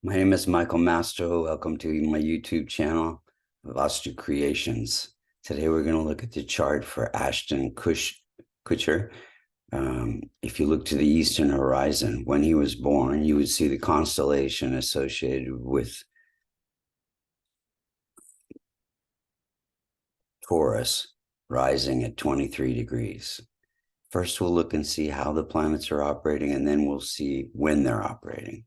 My name is Michael Mastro. Welcome to my YouTube channel, Vastu Creations. Today we're going to look at the chart for Ashton Kutcher. If you look to the eastern horizon, when he was born, you would see the constellation associated with Taurus rising at 23 degrees. First, we'll look and see how the planets are operating, and then we'll see when they're operating.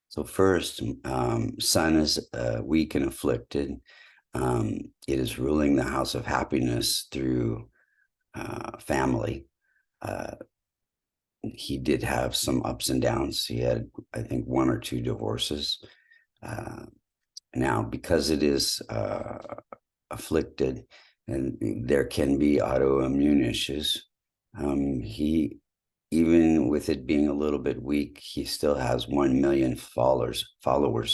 So first, Sun is weak and afflicted. It is ruling the house of happiness through family. He did have some ups and downs. He had, I think, 1 or 2 divorces. Now, because it is afflicted, and there can be autoimmune issues, even with it being a little bit weak, he still has 1 million followers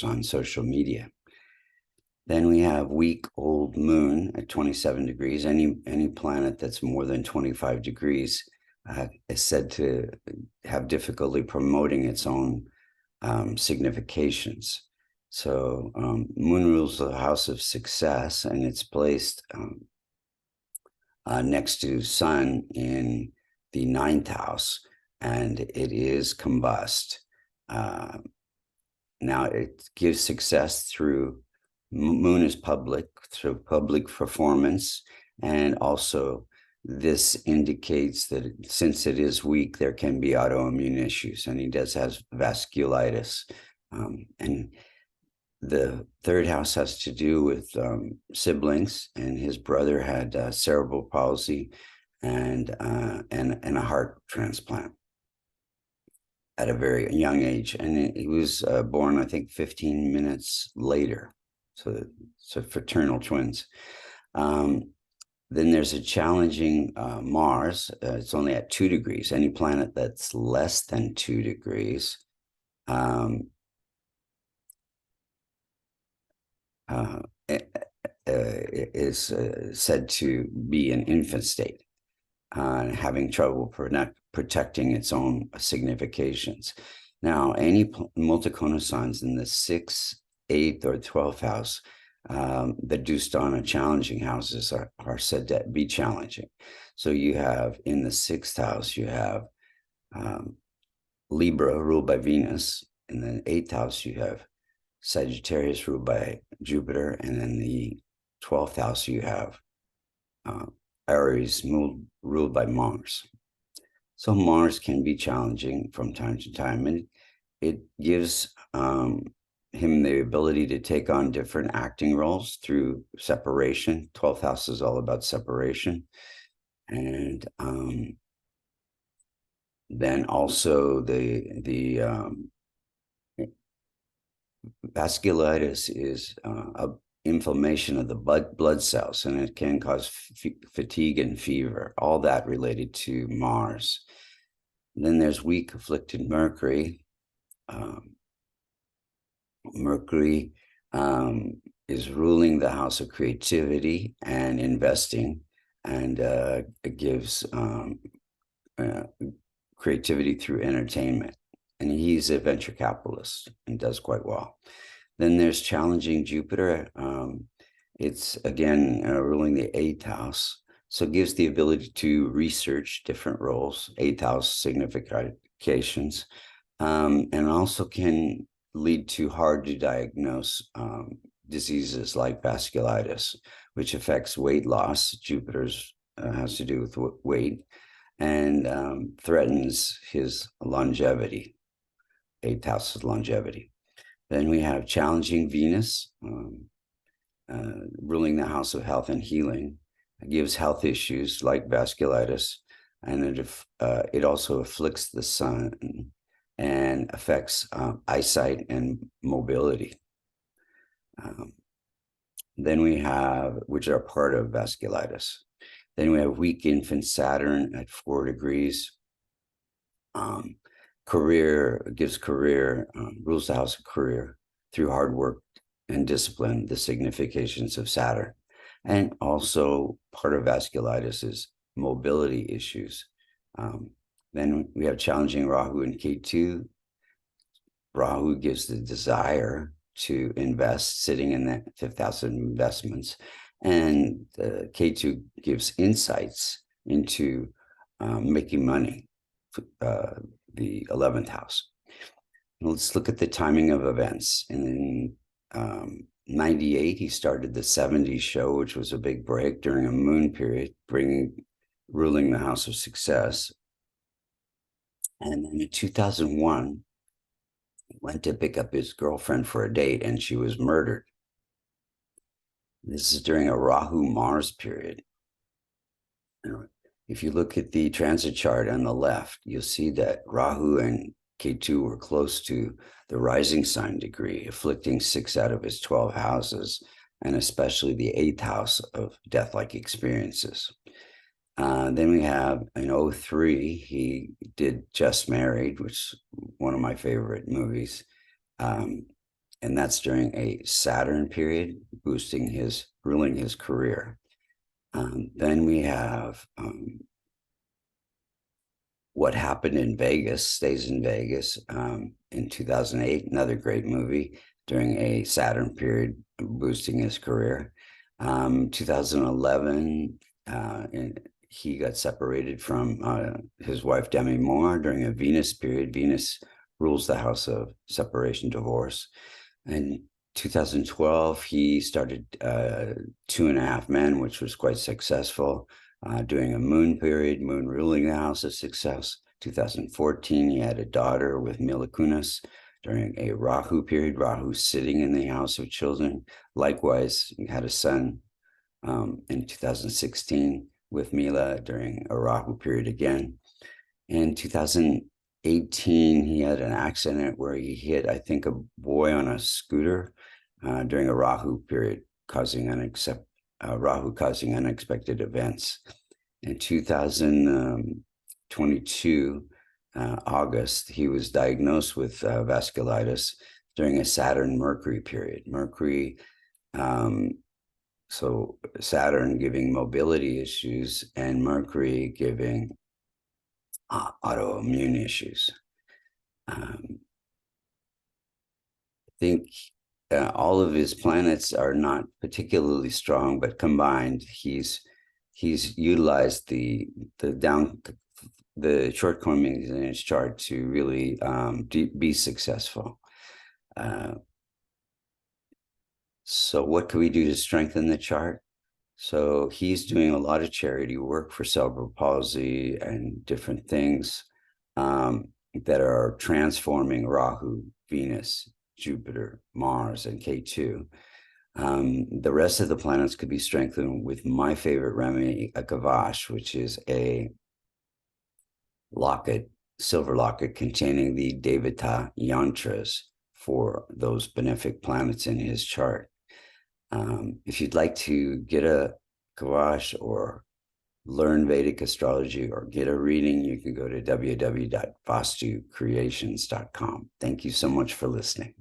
on social media. Then we have weak old moon at 27 degrees. Any planet that's more than 25 degrees is said to have difficulty promoting its own significations. So moon rules the house of success, and it's placed next to Sun in the 9th house, and it is combust. Now it gives success through, moon is public, through public performance, and also this indicates that since it is weak, there can be autoimmune issues, and he does have vasculitis. And the 3rd house has to do with siblings, and his brother had cerebral palsy and a heart transplant at a very young age, and he was born, I think, 15 minutes later. So fraternal twins. Then there's a challenging Mars. It's only at 2 degrees. Any planet that's less than 2 degrees is said to be in infant state, having trouble protecting its own significations. Now, any multiconal signs in the 6th, 8th, or 12th house that Dustana challenging houses are said to be challenging. So you have in the 6th house, you have Libra ruled by Venus. In the 8th house, you have Sagittarius ruled by Jupiter. And in the 12th house, you have Aries ruled by Mars. So Mars can be challenging from time to time, and it gives him the ability to take on different acting roles through separation. 12th house is all about separation. And then also the vasculitis is inflammation of the blood cells, and it can cause fatigue and fever, all that related to Mars. And then there's weak afflicted Mercury. Mercury is ruling the house of creativity and investing, and it gives creativity through entertainment. And he's a venture capitalist and does quite well. Then there's challenging Jupiter. It's again ruling the 8th house. So it gives the ability to research different roles, 8th house significations, and also can lead to hard to diagnose diseases like vasculitis, which affects weight loss. Jupiter's has to do with weight, and threatens his longevity. 8th house is longevity. Then we have challenging Venus, ruling the house of health and healing. It gives health issues like vasculitis, and it also afflicts the Sun and affects eyesight and mobility. Then we have, which are part of vasculitis. Then we have weak infant Saturn at 4 degrees. Career, gives career, rules the house of career through hard work and discipline, the significations of Saturn. And also part of vasculitis is mobility issues. Then we have challenging Rahu and Ketu. Rahu gives the desire to invest, sitting in that fifth house of investments. And Ketu gives insights into making money, the 11th house. Let's look at the timing of events. In 98, he started the 70s show, which was a big break during a moon period, ruling the house of success. And then in 2001, he went to pick up his girlfriend for a date, and she was murdered. This is during a Rahu-Mars period. If you look at the transit chart on the left, you'll see that Rahu and Ketu were close to the rising sign degree, afflicting 6 out of his 12 houses, and especially the 8th house of death-like experiences. Then we have in 2003, he did Just Married, which is one of my favorite movies. And that's during a Saturn period, ruling his career. Then we have What Happened in Vegas, stays in Vegas in 2008, another great movie during a Saturn period, boosting his career. 2011, he got separated from his wife, Demi Moore, during a Venus period. Venus rules the house of separation, divorce. And 2012, he started 2.5 Men, which was quite successful, doing a moon period, moon ruling the house of success. 2014, he had a daughter with Mila Kunis during a Rahu period, Rahu sitting in the house of children. Likewise, he had a son in 2016 with Mila during a Rahu period again. In 2018, he had an accident where he hit, I think, a boy on a scooter during a Rahu period, Rahu causing unexpected events. In 2022, August, he was diagnosed with vasculitis during a Saturn-Mercury period. So Saturn giving mobility issues and Mercury giving autoimmune issues. I think all of his planets are not particularly strong, but combined, he's utilized the shortcomings in his chart to really be successful. So what can we do to strengthen the chart? So he's doing a lot of charity work for cerebral palsy and different things that are transforming Rahu, Venus, Jupiter, Mars, and Ketu. The rest of the planets could be strengthened with my favorite remedy, a gavash, which is a silver locket containing the Devata yantras for those benefic planets in his chart. If you'd like to get a gavash or learn Vedic astrology or get a reading, you can go to www.vastucreations.com. Thank you so much for listening.